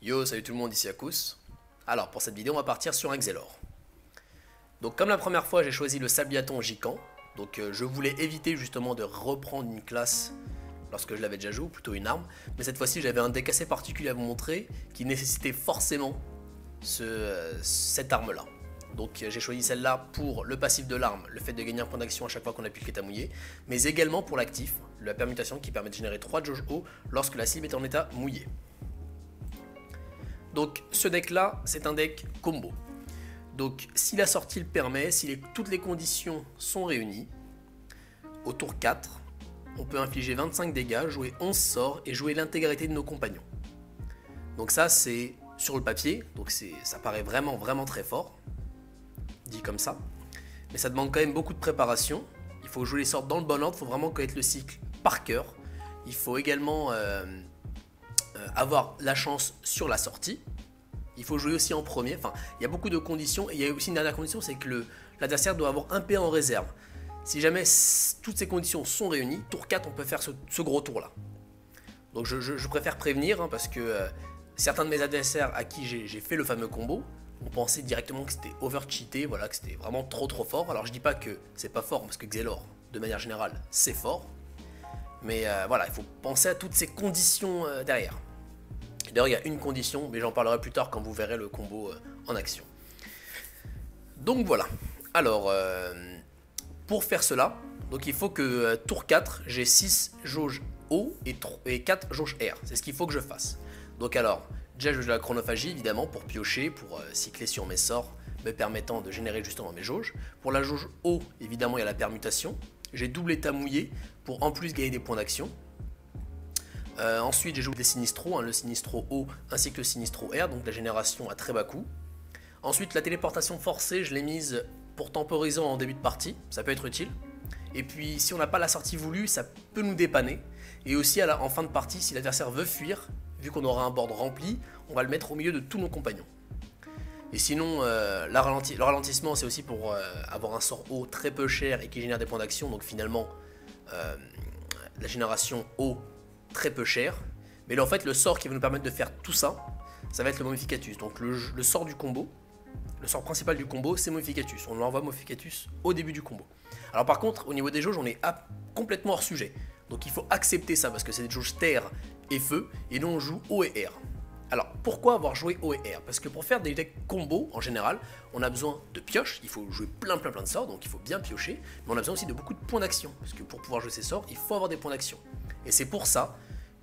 Yo, salut tout le monde, ici Akous. Alors, pour cette vidéo, on va partir sur un Xelor. Donc, comme la première fois, j'ai choisi le Sabliaton Gicant. Donc, je voulais éviter justement de reprendre une classe lorsque je l'avais déjà joué, ou plutôt une arme. Mais cette fois-ci, j'avais un deck assez particulier à vous montrer qui nécessitait forcément cette arme-là. Donc, j'ai choisi celle-là pour le passif de l'arme, le fait de gagner un point d'action à chaque fois qu'on appuie le quête à mouiller, mais également pour l'actif, la permutation qui permet de générer 3 jauges haut lorsque la cible est en état mouillé. Donc ce deck là c'est un deck combo. Donc si la sortie le permet, si toutes les conditions sont réunies, au tour 4, on peut infliger 25 dégâts, jouer 11 sorts et jouer l'intégralité de nos compagnons. Donc ça c'est sur le papier, donc ça paraît vraiment très fort, dit comme ça. Mais ça demande quand même beaucoup de préparation, il faut jouer les sorts dans le bon ordre, il faut vraiment connaître le cycle par cœur. Il faut également avoir la chance sur la sortie. Il faut jouer aussi en premier. Enfin, il y a beaucoup de conditions. Et il y a aussi une dernière condition, c'est que l'adversaire doit avoir un PA en réserve. Si jamais toutes ces conditions sont réunies, tour 4, on peut faire ce gros tour là. Donc je préfère prévenir parce que certains de mes adversaires à qui j'ai fait le fameux combo ont pensé directement que c'était over-cheaté, voilà, que c'était vraiment trop fort. Alors je dis pas que c'est pas fort, parce que Xelor, de manière générale, c'est fort. Mais voilà, il faut penser à toutes ces conditions derrière. D'ailleurs, il y a une condition, mais j'en parlerai plus tard quand vous verrez le combo en action. Donc voilà. Alors, pour faire cela, donc il faut que tour 4, j'ai 6 jauges O et 4 jauges R. C'est ce qu'il faut que je fasse. Donc alors, déjà je joue la chronophagie, évidemment, pour piocher, pour cycler sur mes sorts, me permettant de générer justement mes jauges. Pour la jauge O, évidemment, il y a la permutation. J'ai double état mouillé pour en plus gagner des points d'action. Ensuite, j'ai joué des Sinistro, le Sinistro O ainsi que le Sinistro R, donc la génération à très bas coût. Ensuite, la téléportation forcée, je l'ai mise pour temporiser en début de partie, ça peut être utile. Et puis, si on n'a pas la sortie voulue, ça peut nous dépanner. Et aussi, en fin de partie, si l'adversaire veut fuir, vu qu'on aura un board rempli, on va le mettre au milieu de tous nos compagnons. Et sinon, le ralentissement, c'est aussi pour avoir un sort O très peu cher et qui génère des points d'action. Donc finalement, la génération O très peu cher. Mais là, en fait, le sort qui va nous permettre de faire tout ça, ça va être le Momificatus. Donc le sort du combo, le sort principal du combo, c'est Momificatus. On l'envoie Momificatus au début du combo. Alors par contre, au niveau des jauges, on est complètement hors sujet. Donc il faut accepter ça parce que c'est des jauges terre et feu, et non on joue O et R. Alors, pourquoi avoir joué O et R? Parce que pour faire des decks combos, en général, on a besoin de pioches, il faut jouer plein de sorts, donc il faut bien piocher, mais on a besoin aussi de beaucoup de points d'action, parce que pour pouvoir jouer ces sorts, il faut avoir des points d'action. Et c'est pour ça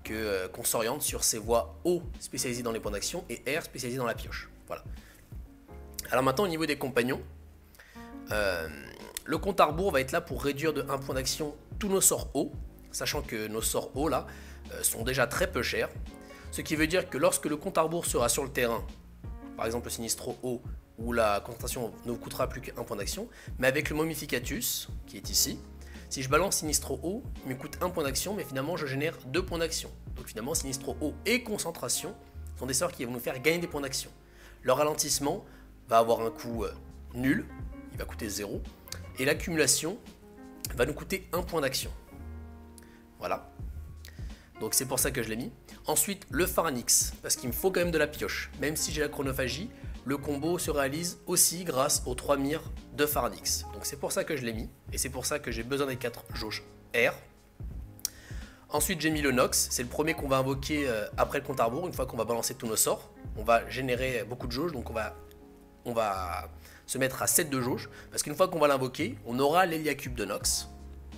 qu'on s'oriente sur ces voies O spécialisées dans les points d'action et R spécialisées dans la pioche. Voilà. Alors maintenant, au niveau des compagnons, le compte à rebours va être là pour réduire de 1 point d'action tous nos sorts O, sachant que nos sorts O là sont déjà très peu chers. Ce qui veut dire que lorsque le compte à rebours sera sur le terrain, par exemple le Sinistro O, où la concentration ne vous coûtera plus qu'un point d'action, mais avec le Momificatus, qui est ici, si je balance Sinistro O, il me coûte un point d'action, mais finalement je génère 2 points d'action. Donc finalement Sinistro O et concentration sont des sorts qui vont nous faire gagner des points d'action. Le ralentissement va avoir un coût nul, il va coûter 0, et l'accumulation va nous coûter 1 point d'action. Voilà. Donc c'est pour ça que je l'ai mis. Ensuite, le Pharynx, parce qu'il me faut quand même de la pioche. Même si j'ai la chronophagie, le combo se réalise aussi grâce aux 3 mires de Pharynx. Donc c'est pour ça que je l'ai mis, et c'est pour ça que j'ai besoin des 4 jauges R. Ensuite, j'ai mis le Nox, c'est le premier qu'on va invoquer après le compte à rebours, une fois qu'on va balancer tous nos sorts. On va générer beaucoup de jauges, donc on va se mettre à 7 de jauge, parce qu'une fois qu'on va l'invoquer, on aura l'Héliacube de Nox.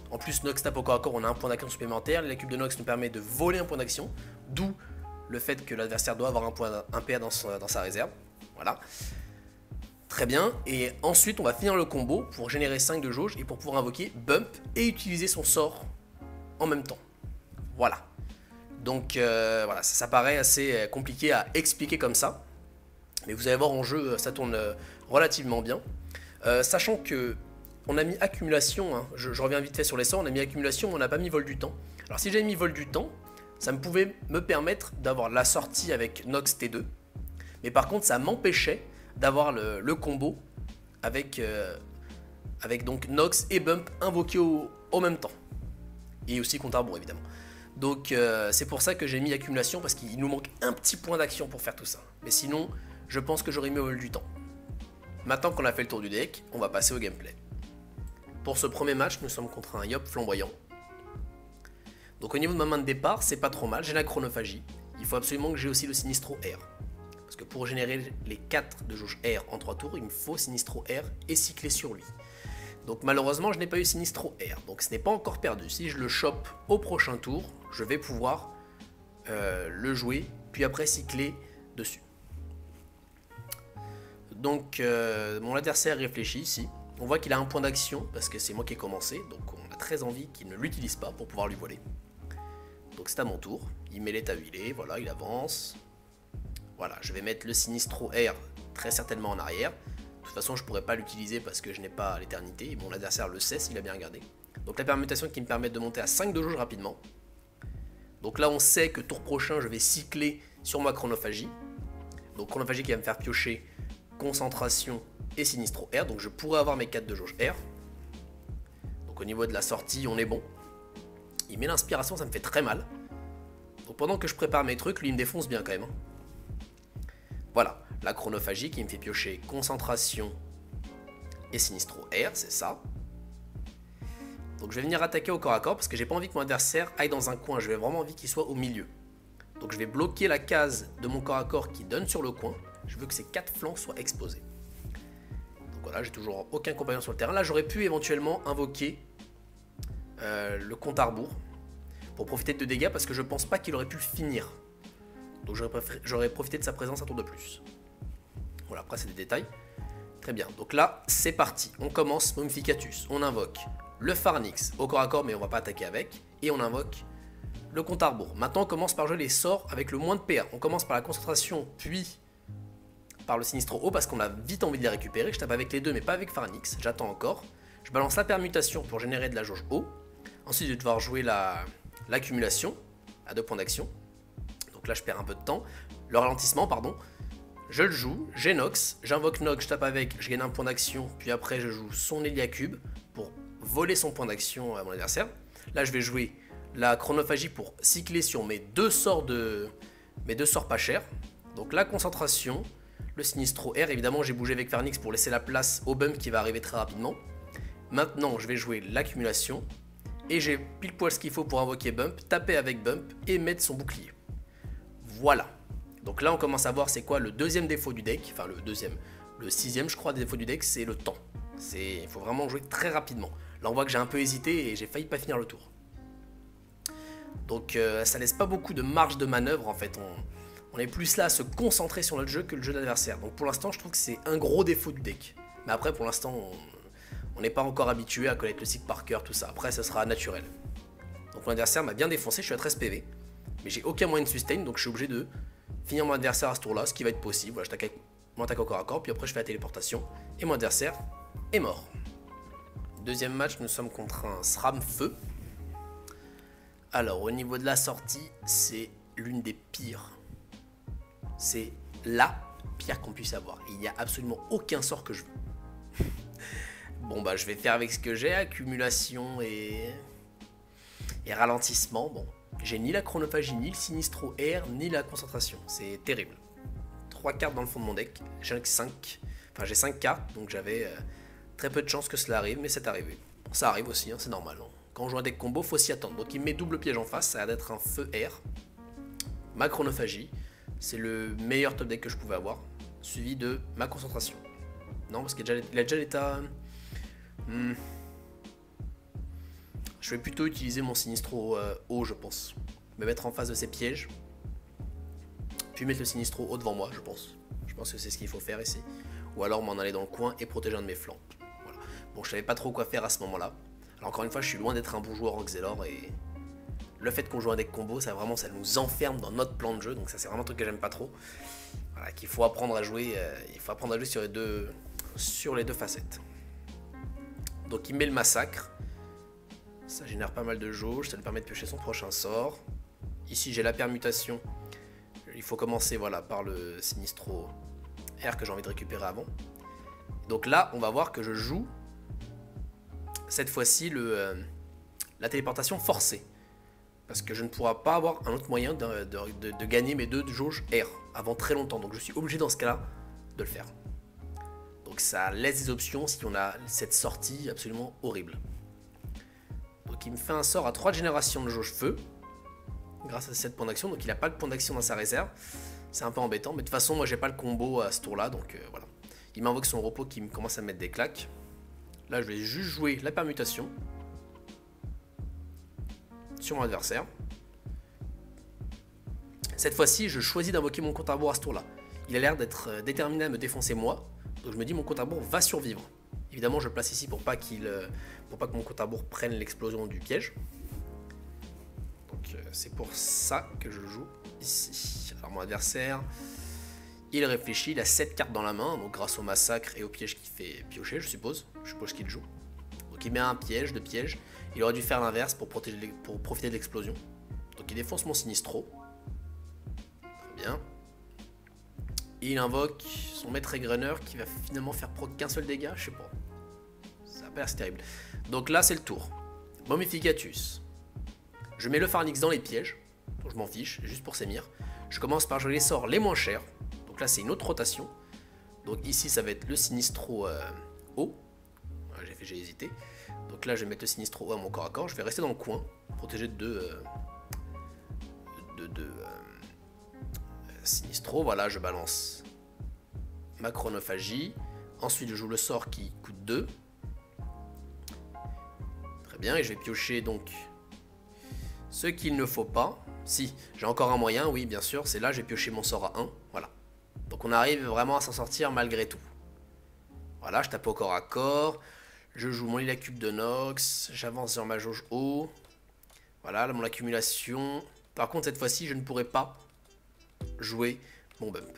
En plus, Nox tape au corps à corps, on a un point d'action supplémentaire. La cube de Nox nous permet de voler un point d'action, d'où le fait que l'adversaire doit avoir un PA dans sa réserve. Voilà. Très bien. Et ensuite, on va finir le combo pour générer 5 de jauge et pour pouvoir invoquer Bump et utiliser son sort en même temps. Voilà. Donc, voilà, ça paraît assez compliqué à expliquer comme ça. Mais vous allez voir en jeu, ça tourne relativement bien. Sachant que on a mis accumulation, je reviens vite fait sur les sorts, on a mis accumulation, mais on n'a pas mis vol du temps. Alors si j'avais mis vol du temps, ça pouvait me permettre d'avoir la sortie avec Nox T2, mais par contre ça m'empêchait d'avoir le combo avec donc Nox et Bump invoqués au même temps, et aussi compte à rebours évidemment. Donc c'est pour ça que j'ai mis accumulation, parce qu'il nous manque un petit point d'action pour faire tout ça. Mais sinon, je pense que j'aurais mis au vol du temps. Maintenant qu'on a fait le tour du deck, on va passer au gameplay. Pour ce premier match, nous sommes contre un Yop flamboyant. Donc au niveau de ma main de départ, c'est pas trop mal, j'ai la chronophagie. Il faut absolument que j'ai aussi le Sinistro R. Parce que pour générer les 4 de jauge R en 3 tours, il me faut Sinistro R et cycler sur lui. Donc malheureusement, je n'ai pas eu Sinistro R, donc ce n'est pas encore perdu. Si je le chope au prochain tour, je vais pouvoir le jouer, puis après cycler dessus. Donc mon adversaire réfléchit ici. On voit qu'il a un point d'action, parce que c'est moi qui ai commencé, donc on a très envie qu'il ne l'utilise pas pour pouvoir lui voler. Donc c'est à mon tour, il met l'état huilé, voilà, il avance. Voilà, je vais mettre le Sinistro R très certainement en arrière. De toute façon, je ne pourrais pas l'utiliser parce que je n'ai pas l'éternité. Mon adversaire le sait s'il a bien regardé. Donc la permutation qui me permet de monter à 5 de jauge rapidement. Donc là, on sait que tour prochain, je vais cycler sur ma chronophagie. Donc chronophagie qui va me faire piocher concentration et Sinistro R. Donc je pourrais avoir mes 4 de jauge R. Donc au niveau de la sortie, on est bon. Il met l'inspiration, ça me fait très mal. Donc pendant que je prépare mes trucs, lui il me défonce bien quand même. Voilà, la chronophagie qui me fait piocher concentration et Sinistro R, c'est ça. Donc je vais venir attaquer au corps à corps parce que j'ai pas envie que mon adversaire aille dans un coin, j'ai vraiment envie qu'il soit au milieu. Donc je vais bloquer la case de mon corps à corps qui donne sur le coin. Je veux que ces 4 flancs soient exposés. Donc voilà, j'ai toujours aucun compagnon sur le terrain. Là j'aurais pu éventuellement invoquer le compte à rebours pour profiter de dégâts parce que je pense pas qu'il aurait pu finir. Donc j'aurais profité de sa présence un tour de plus. Voilà, après c'est des détails. Très bien, donc là c'est parti. On commence Mummificatus, on invoque le Pharnix au corps à corps mais on va pas attaquer avec. Et on invoque le compte à rebours. Maintenant on commence par jouer les sorts avec le moins de PA. On commence par la concentration puis par le Sinistro haut parce qu'on a vite envie de les récupérer. Je tape avec les deux mais pas avec Pharnix, j'attends encore. Je balance la permutation pour générer de la jauge haut. Ensuite je vais devoir jouer l'accumulation à 2 points d'action. Donc là je perds un peu de temps. Le ralentissement, pardon. Je le joue, j'ai Nox, j'invoque Nox, je tape avec, je gagne un point d'action, puis après je joue son Héliacube pour voler son point d'action à mon adversaire. Là je vais jouer la chronophagie pour cycler sur mes deux sorts pas chers. Donc la concentration, le Sinistro R, évidemment j'ai bougé avec Pharnix pour laisser la place au bump qui va arriver très rapidement. Maintenant je vais jouer l'accumulation, et j'ai pile poil ce qu'il faut pour invoquer Bump, taper avec Bump et mettre son bouclier. Voilà. Donc là on commence à voir c'est quoi le deuxième défaut du deck, enfin le sixième je crois des défauts du deck, c'est le temps. Il faut vraiment jouer très rapidement. Là on voit que j'ai un peu hésité et j'ai failli pas finir le tour. Donc ça laisse pas beaucoup de marge de manœuvre en fait, on est plus là à se concentrer sur notre jeu que le jeu de l'adversaire. Donc pour l'instant je trouve que c'est un gros défaut du deck. Mais après pour l'instant on n'est pas encore habitué à connaître le cycle par cœur, tout ça, après ça sera naturel. Donc mon adversaire m'a bien défoncé, je suis à 13 PV. Mais j'ai aucun moyen de sustain, donc je suis obligé de finir mon adversaire à ce tour-là, ce qui va être possible. Voilà, je tape avec mon attaque au corps à corps, puis après je fais la téléportation, et mon adversaire est mort. Deuxième match, nous sommes contre un SRAM Feu. Alors, au niveau de la sortie, c'est l'une des pires. C'est la pire qu'on puisse avoir. Il n'y a absolument aucun sort que je veux. Bon, bah, je vais faire avec ce que j'ai, accumulation et ralentissement. Bon. J'ai ni la chronophagie, ni le Sinistro R, ni la concentration. C'est terrible. 3 cartes dans le fond de mon deck. J'ai 5 cartes, donc j'avais très peu de chances que cela arrive, mais c'est arrivé. Bon, ça arrive aussi, hein, c'est normal. Hein. Quand on joue un deck combo, faut s'y attendre. Donc il me met double piège en face, ça a l'air d'être un feu R. Ma chronophagie, c'est le meilleur top deck que je pouvais avoir, suivi de ma concentration. Non, parce qu'il a déjà l'état... Je vais plutôt utiliser mon Sinistro haut, je pense. Me mettre en face de ses pièges. Puis mettre le Sinistro haut devant moi, je pense. Je pense que c'est ce qu'il faut faire ici. Ou alors m'en aller dans le coin et protéger un de mes flancs. Voilà. Bon, je savais pas trop quoi faire à ce moment-là. Alors encore une fois, je suis loin d'être un bon joueur en Xelor et le fait qu'on joue un deck combo, ça nous enferme dans notre plan de jeu. Donc ça, c'est vraiment un truc que j'aime pas trop. Voilà, qu'il faut apprendre à jouer. Il faut apprendre à jouer sur les deux facettes. Donc il met le massacre. Ça génère pas mal de jauge, ça lui permet de piocher son prochain sort. Ici j'ai la permutation. Il faut commencer voilà, par le Sinistro R que j'ai envie de récupérer avant. Donc là on va voir que je joue cette fois-ci la téléportation forcée. Parce que je ne pourrai pas avoir un autre moyen de gagner mes 2 jauges R avant très longtemps. Donc je suis obligé dans ce cas-là de le faire. Donc ça laisse des options si on a cette sortie absolument horrible. Donc il me fait un sort à 3 générations de jauge feu. Grâce à 7 points d'action. Donc il n'a pas de point d'action dans sa réserve. C'est un peu embêtant. Mais de toute façon moi j'ai pas le combo à ce tour-là. Donc voilà. Il m'invoque son repos qui me commence à mettre des claques. Là je vais juste jouer la permutation sur mon adversaire. Cette fois-ci, je choisis d'invoquer mon compte à rebours à ce tour-là. Il a l'air d'être déterminé à me défoncer moi, donc je me dis mon compte à rebours va survivre. Évidemment, je le place ici pour pas que mon compte à rebours prenne l'explosion du piège. Donc c'est pour ça que je joue ici. Alors mon adversaire, il réfléchit, il a 7 cartes dans la main, donc grâce au massacre et au piège qu'il fait piocher, je suppose qu'il joue. Donc il met un piège, 2 pièges. Il aurait dû faire l'inverse pour profiter de l'explosion. Donc il défonce mon Sinistro. Très bien. Et il invoque son maître Égreneur qui va finalement faire proc qu'un seul dégât, je sais pas. Ça a pas l'air si terrible. Donc là c'est le tour. Momificatus. Je mets le Pharnix dans les pièges. Donc je m'en fiche, juste pour s'émir. Je commence par jouer les sorts les moins chers. Donc là c'est une autre rotation. Donc ici ça va être le Sinistro haut. J'ai hésité. Donc là je vais mettre le Sinistro à mon corps à corps. Je vais rester dans le coin, protégé de Sinistro. Voilà, je balance ma chronophagie. Ensuite je joue le sort qui coûte 2. Très bien, et je vais piocher donc ce qu'il ne faut pas. Si, j'ai encore un moyen, oui bien sûr, c'est là, j'ai pioché mon sort à 1. Voilà. Donc on arrive vraiment à s'en sortir malgré tout. Voilà, je tape au corps à corps. Je joue mon Lilacube de Nox, j'avance sur ma jauge haut. Voilà, là, mon accumulation. Par contre, cette fois-ci, je ne pourrai pas jouer mon bump.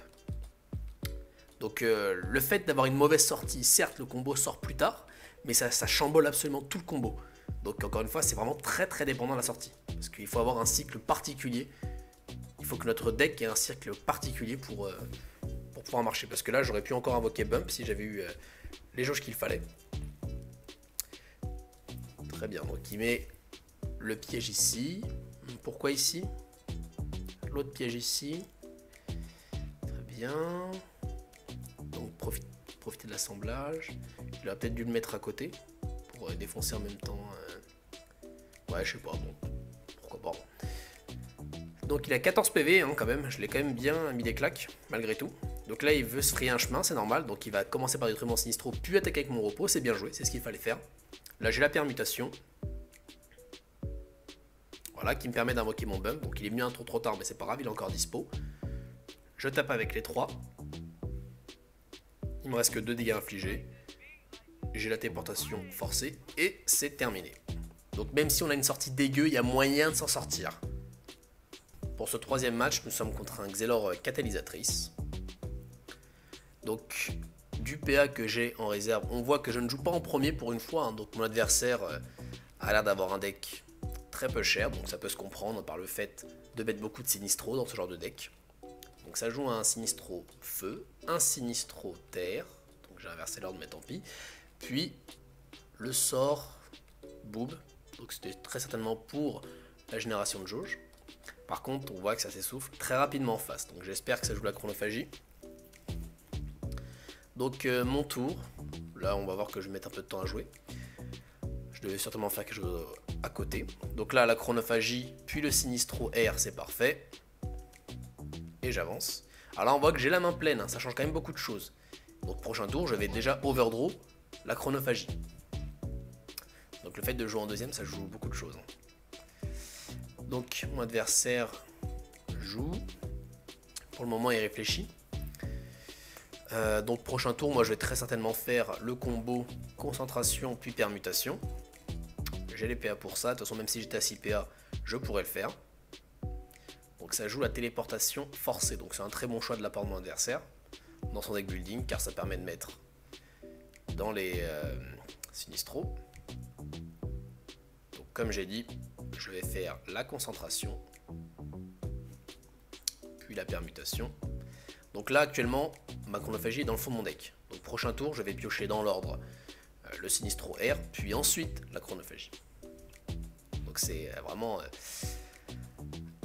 Donc, le fait d'avoir une mauvaise sortie, certes, le combo sort plus tard, mais ça chambole absolument tout le combo. Donc, encore une fois, c'est vraiment très très dépendant de la sortie. Parce qu'il faut avoir un cycle particulier. Il faut que notre deck ait un cycle particulier pour pouvoir marcher. Parce que là, j'aurais pu encore invoquer bump si j'avais eu les jauges qu'il fallait. Très bien, donc il met le piège ici. Pourquoi ici? L'autre piège ici. Très bien. Donc profiter de l'assemblage. Il aurait peut-être dû le mettre à côté pour défoncer en même temps. Ouais, je sais pas, bon. Pourquoi pas. Donc il a 14 PV hein, quand même. Je l'ai quand même bien mis des claques, malgré tout. Donc là, il veut se frayer un chemin, c'est normal. Donc il va commencer par détruire mon Sinistro, puis attaquer avec mon repos. C'est bien joué, c'est ce qu'il fallait faire. Là j'ai la permutation. Voilà, qui me permet d'invoquer mon bump. Donc il est venu un tour trop tard, mais c'est pas grave, il est encore dispo. Je tape avec les 3. Il me reste que 2 dégâts infligés. J'ai la téléportation forcée et c'est terminé. Donc même si on a une sortie dégueu, il y a moyen de s'en sortir. Pour ce troisième match, nous sommes contre un Xelor catalysatrice. Donc du PA que j'ai en réserve, on voit que je ne joue pas en premier pour une fois, hein. Donc mon adversaire a l'air d'avoir un deck très peu cher, donc ça peut se comprendre par le fait de mettre beaucoup de Sinistro dans ce genre de deck. Donc ça joue un Sinistro feu, un Sinistro terre, donc j'ai inversé l'ordre mais tant pis, puis le sort Boob, donc c'était très certainement pour la génération de jauge. Par contre on voit que ça s'essouffle très rapidement en face, donc j'espère que ça joue la chronophagie. Donc mon tour, là on va voir que je vais mettre un peu de temps à jouer. Je devais certainement faire quelque chose à côté. Donc là la chronophagie, puis le Sinistro R, c'est parfait. Et j'avance. Alors là on voit que j'ai la main pleine, hein, ça change quand même beaucoup de choses. Donc prochain tour je vais déjà overdraw la chronophagie. Donc le fait de jouer en deuxième ça joue beaucoup de choses. Donc mon adversaire joue. Pour le moment il réfléchit. Donc prochain tour, moi je vais très certainement faire le combo concentration puis permutation. J'ai les PA pour ça, de toute façon même si j'étais à 6 PA, je pourrais le faire. Donc ça joue la téléportation forcée, donc c'est un très bon choix de la part de mon adversaire dans son deck building, car ça permet de mettre dans les Sinistro. Donc comme j'ai dit, je vais faire la concentration, puis la permutation. Donc là actuellement, ma chronophagie est dans le fond de mon deck. Donc prochain tour, je vais piocher dans l'ordre le Sinistro R, puis ensuite la chronophagie. Donc c'est vraiment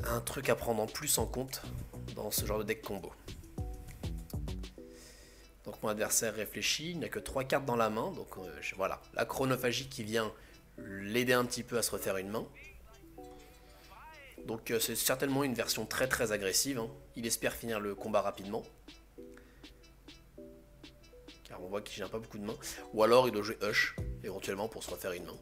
un truc à prendre en plus en compte dans ce genre de deck combo. Donc mon adversaire réfléchit, il n'a que 3 cartes dans la main, donc voilà, la chronophagie qui vient l'aider un petit peu à se refaire une main. Donc c'est certainement une version très très agressive, hein. Il espère finir le combat rapidement. Car on voit qu'il n'a pas beaucoup de mains. Ou alors il doit jouer Hush, éventuellement pour se refaire une main.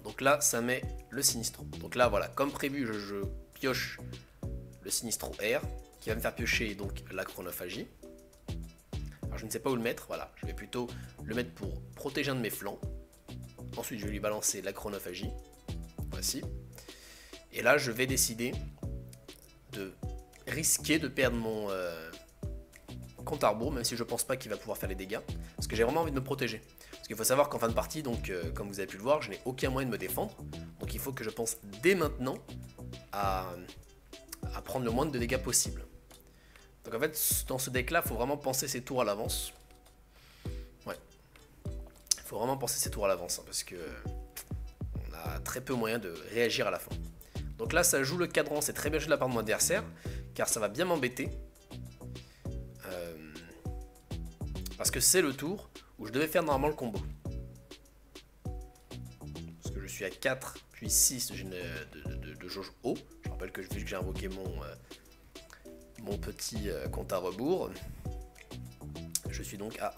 Donc là ça met le Sinistro. Donc là voilà, comme prévu je pioche le Sinistro R, qui va me faire piocher donc la chronophagie. Alors je ne sais pas où le mettre, voilà, je vais plutôt le mettre pour protéger un de mes flancs. Ensuite je vais lui balancer la chronophagie, voici. Et là je vais décider de risquer de perdre mon compte à rebours, même si je pense pas qu'il va pouvoir faire les dégâts, parce que j'ai vraiment envie de me protéger. Parce qu'il faut savoir qu'en fin de partie, donc comme vous avez pu le voir, je n'ai aucun moyen de me défendre, donc il faut que je pense dès maintenant à prendre le moins de dégâts possible. Donc en fait, dans ce deck là, il faut vraiment penser ses tours à l'avance. Ouais. Il faut vraiment penser ses tours à l'avance, hein, parce que on a très peu moyen de réagir à la fin. Donc là, ça joue le cadran, c'est très bien joué de la part de mon adversaire, car ça va bien m'embêter. Parce que c'est le tour où je devais faire normalement le combo. Parce que je suis à 4, puis 6 de jauge haut. Je rappelle que vu que j'ai invoqué mon petit compte à rebours, je suis donc à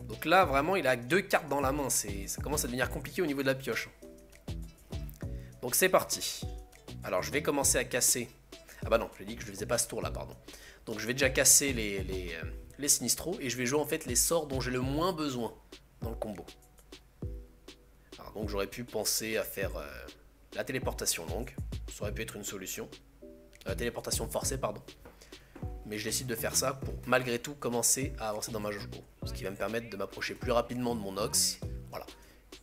1. Donc là, vraiment, il a 2 cartes dans la main. Ça commence à devenir compliqué au niveau de la pioche. Donc c'est parti. Alors je vais commencer à casser. Ah bah non, je l'ai dit que je ne faisais pas ce tour là, pardon. Donc je vais déjà casser les Sinistros et je vais jouer en fait les sorts dont j'ai le moins besoin dans le combo. Alors donc j'aurais pu penser à faire la téléportation longue. Ça aurait pu être une solution. La téléportation forcée, pardon. Mais je décide de faire ça pour malgré tout commencer à avancer dans ma jauge haut. Ce qui va me permettre de m'approcher plus rapidement de mon Nox. Voilà.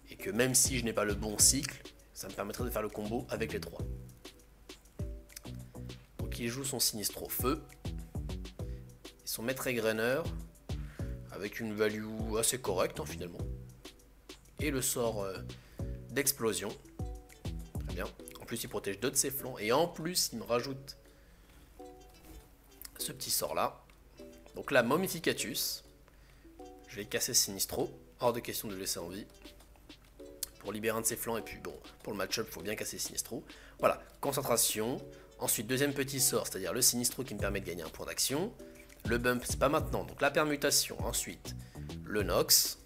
Et que même si je n'ai pas le bon cycle, ça me permettrait de faire le combo avec les 3. Donc il joue son Sinistro feu. Et son maître égreneur. Avec une value assez correcte hein, finalement. Et le sort d'explosion. Très bien. En plus il protège 2 de ses flancs. Et en plus il me rajoute ce petit sort là. Donc là Momificatus. Je vais casser Sinistro. Hors de question de le laisser en vie. Pour libérer un de ses flancs. Et puis bon, pour le match-up, il faut bien casser Sinistro. Voilà, concentration. Ensuite, deuxième petit sort, c'est-à-dire le Sinistro qui me permet de gagner un point d'action. Le bump, c'est pas maintenant. Donc la permutation. Ensuite, le Nox.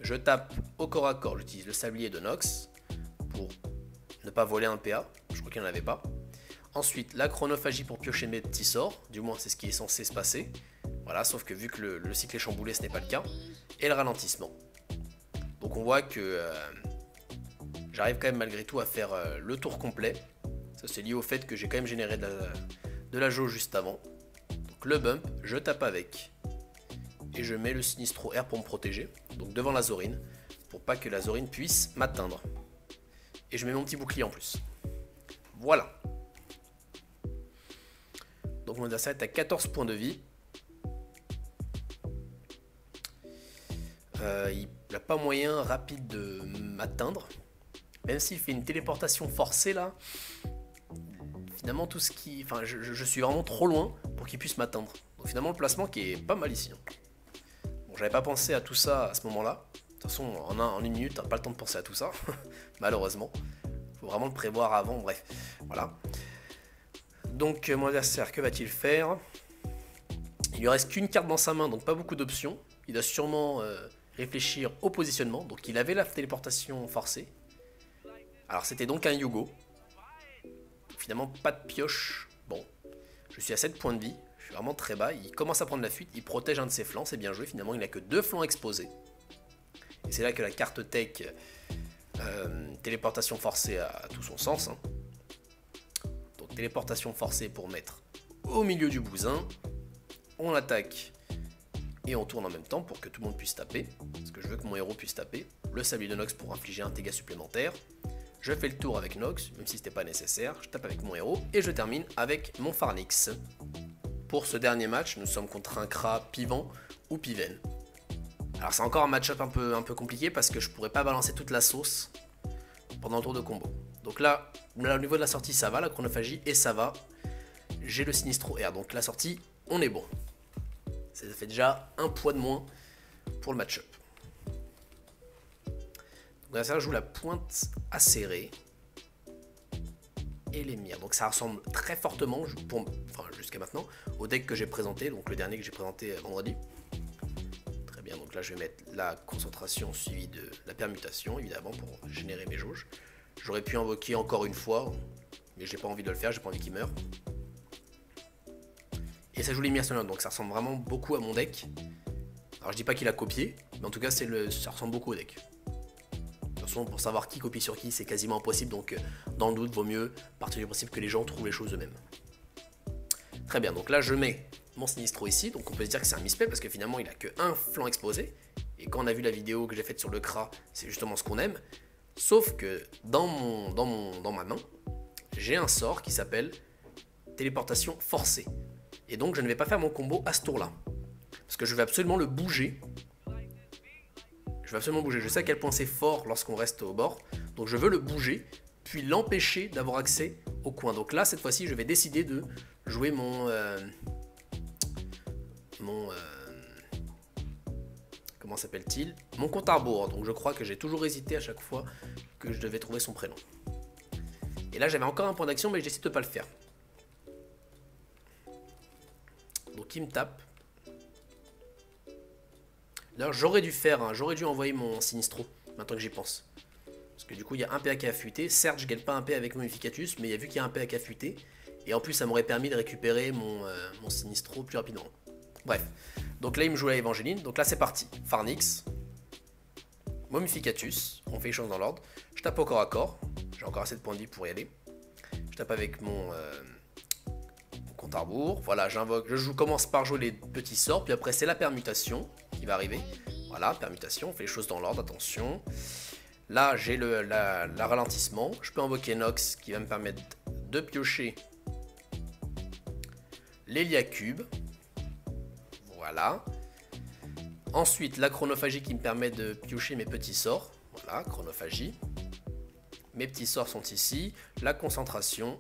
Je tape au corps à corps. J'utilise le sablier de Nox pour ne pas voler un PA. Je crois qu'il n'y en avait pas. Ensuite, la chronophagie pour piocher mes petits sorts. Du moins, c'est ce qui est censé se passer. Voilà, sauf que vu que le cycle est chamboulé, ce n'est pas le cas. Et le ralentissement. Donc on voit que j'arrive quand même malgré tout à faire le tour complet. Ça c'est lié au fait que j'ai quand même généré de la jauge juste avant. Donc le bump, je tape avec. Et je mets le Sinistro R pour me protéger. Donc devant la Zorine. Pour pas que la Zorine puisse m'atteindre. Et je mets mon petit bouclier en plus. Voilà. Donc mon adversaire est à 14 points de vie. Il n'a pas moyen rapide de m'atteindre. Même s'il fait une téléportation forcée là. Finalement tout ce qui... Enfin je suis vraiment trop loin pour qu'il puisse m'atteindre. Donc finalement le placement qui est pas mal ici. Bon j'avais pas pensé à tout ça à ce moment là. De toute façon en une minute t'as pas le temps de penser à tout ça. Malheureusement. Faut vraiment le prévoir avant, bref. Voilà. Donc mon adversaire, que va-t-il faire? Il lui reste qu'une carte dans sa main, donc pas beaucoup d'options. Il doit sûrement réfléchir au positionnement. Donc il avait la téléportation forcée. Alors c'était donc un Yugo. Finalement pas de pioche. Bon, je suis à 7 points de vie. Je suis vraiment très bas. Il commence à prendre la fuite. Il protège un de ses flancs. C'est bien joué. Finalement il n'a que 2 flancs exposés. Et c'est là que la carte tech téléportation forcée a tout son sens. Hein. Donc téléportation forcée pour mettre au milieu du bousin. On attaque. Et on tourne en même temps pour que tout le monde puisse taper. Parce que je veux que mon héros puisse taper. Le sablier de Nox pour infliger un dégât supplémentaire. Je fais le tour avec Nox, même si c'était pas nécessaire. Je tape avec mon héros et je termine avec mon Farnix. Pour ce dernier match, nous sommes contre un Kra Pivan ou Piven. Alors c'est encore un match-up un peu compliqué parce que je pourrais pas balancer toute la sauce pendant le tour de combo. Donc là, au niveau de la sortie, ça va, la chronophagie, et ça va. J'ai le Sinistro R. Donc la sortie, on est bon. Ça fait déjà un poids de moins pour le match-up. Donc ça joue la pointe acérée. Et les mires. Donc ça ressemble très fortement, jusqu'à maintenant, au deck que j'ai présenté, donc le dernier que j'ai présenté vendredi. Très bien, donc là je vais mettre la concentration suivie de la permutation, évidemment, pour générer mes jauges. J'aurais pu invoquer encore une fois, mais j'ai pas envie de le faire, j'ai pas envie qu'il meure. Et ça joue les mires sonores, donc ça ressemble vraiment beaucoup à mon deck. Alors je dis pas qu'il a copié, mais en tout cas ça ressemble beaucoup au deck. Pour savoir qui copie sur qui, c'est quasiment impossible, donc dans le doute, vaut mieux partir du principe que les gens trouvent les choses eux-mêmes. Très bien, donc là je mets mon Sinistro ici, donc on peut se dire que c'est un misplay parce que finalement il a que un flanc exposé, et quand on a vu la vidéo que j'ai faite sur le Kra, c'est justement ce qu'on aime, sauf que dans ma main, j'ai un sort qui s'appelle téléportation forcée, et donc je ne vais pas faire mon combo à ce tour-là, parce que je vais absolument le bouger. Je vais absolument bouger, je sais à quel point c'est fort lorsqu'on reste au bord, donc je veux le bouger, puis l'empêcher d'avoir accès au coin. Donc là, cette fois-ci, je vais décider de jouer comment s'appelle-t-il? Mon compte à rebours. Donc je crois que j'ai toujours hésité à chaque fois que je devais trouver son prénom. Et là, j'avais encore un point d'action, mais je décide de ne pas le faire. Donc il me tape. D'ailleurs, j'aurais dû faire, j'aurais dû envoyer mon Sinistro, maintenant que j'y pense. Parce que du coup, il y a un PA qui a affûté. Certes, je gagne pas un PA avec Momificatus, mais il y a vu qu'il y a un PA qui a affûté. Et en plus, ça m'aurait permis de récupérer mon Sinistro plus rapidement. Bref. Donc là, il me joue la Évangéline. Donc là, c'est parti. Farnix. Momificatus. On fait les choses dans l'ordre. Je tape au corps à corps. J'ai encore assez de points de vie pour y aller. Je tape avec mon compte à rebours. Voilà, j'invoque. Commence par jouer les petits sorts. Puis après, c'est la permutation qui va arriver. Voilà, permutation. On fait les choses dans l'ordre. Attention. Là, j'ai le ralentissement. Je peux invoquer Nox qui va me permettre de piocher l'Héliacube. Voilà. Ensuite, la chronophagie qui me permet de piocher mes petits sorts. Voilà, chronophagie. Mes petits sorts sont ici. La concentration,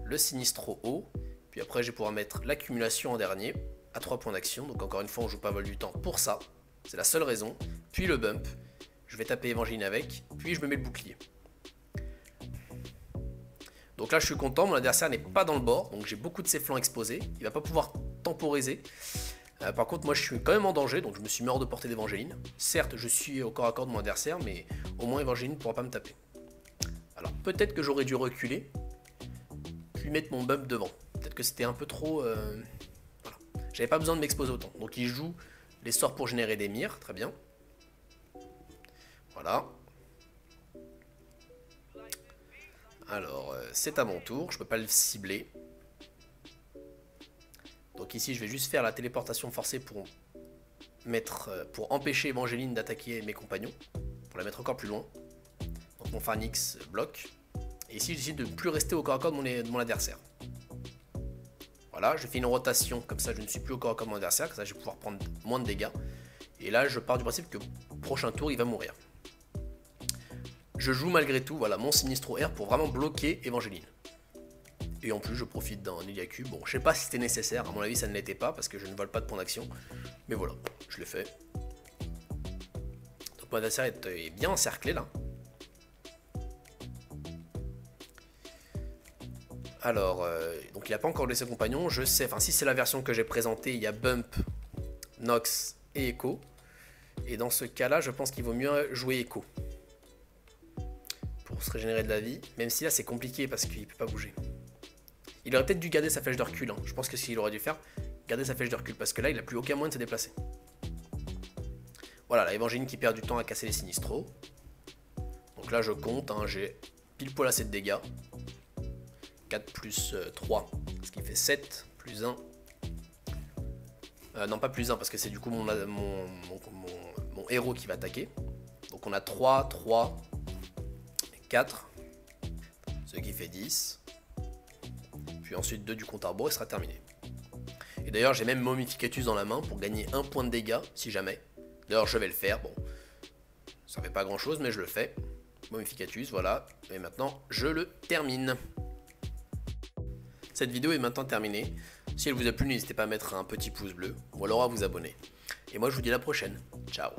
le Sinistro haut. Puis après, je vais pouvoir mettre l'accumulation en dernier à 3 points d'action. Donc encore une fois, on joue pas vol du temps pour ça. C'est la seule raison. Puis le bump. Je vais taper Évangéline avec, puis je me mets le bouclier. Donc là je suis content, mon adversaire n'est pas dans le bord, donc j'ai beaucoup de ses flancs exposés. Il va pas pouvoir temporiser. Par contre moi je suis quand même en danger, donc je me suis mis hors de portée d'Évangéline. Certes je suis au corps à corps de mon adversaire, mais au moins Évangéline ne pourra pas me taper. Alors peut-être que j'aurais dû reculer, puis mettre mon bump devant. Peut-être que c'était un peu trop... Voilà. J'avais pas besoin de m'exposer autant. Donc il joue les sorts pour générer des mires, très bien. Voilà. Alors, c'est à mon tour, je peux pas le cibler. Donc ici, je vais juste faire la téléportation forcée pour empêcher Évangéline d'attaquer mes compagnons, pour la mettre encore plus loin. Donc mon Pharnix bloque. Et ici, je décide de ne plus rester au corps à corps de mon adversaire. Voilà, je fais une rotation, comme ça je ne suis plus au corps à corps de mon adversaire, comme ça je vais pouvoir prendre moins de dégâts. Et là, je pars du principe que prochain tour, il va mourir. Je joue malgré tout, voilà, mon Sinistro R pour vraiment bloquer Évangéline. Et en plus, je profite d'un Héliacube. Bon, je sais pas si c'était nécessaire, à mon avis, ça ne l'était pas, parce que je ne vole pas de points d'action. Mais voilà, je l'ai fait. Donc mon adversaire est bien encerclé, là. Alors, donc il n'a pas encore laissé compagnon, je sais, enfin si c'est la version que j'ai présentée, il y a Bump, Nox et Echo. Et dans ce cas-là, je pense qu'il vaut mieux jouer Echo. Pour se régénérer de la vie, même si là c'est compliqué parce qu'il ne peut pas bouger. Il aurait peut-être dû garder sa flèche de recul, hein. Je pense que ce qu'il aurait dû faire, garder sa flèche de recul, parce que là il n'a plus aucun moyen de se déplacer. Voilà, la Évangéline qui perd du temps à casser les Sinistros. Donc là je compte, hein, j'ai pile poil assez de dégâts. 4 plus 3, ce qui fait 7, plus 1. Non, pas plus 1, parce que c'est du coup mon héros qui va attaquer. Donc on a 3, 3, 4, ce qui fait 10. Puis ensuite 2 du compte à rebours et sera terminé. Et d'ailleurs j'ai même Momificatus dans la main pour gagner 1 point de dégâts si jamais. D'ailleurs je vais le faire, bon, ça fait pas grand chose mais je le fais. Momificatus, voilà. Et maintenant, je le termine. Cette vidéo est maintenant terminée. Si elle vous a plu, n'hésitez pas à mettre un petit pouce bleu ou alors à vous abonner. Et moi, je vous dis à la prochaine. Ciao.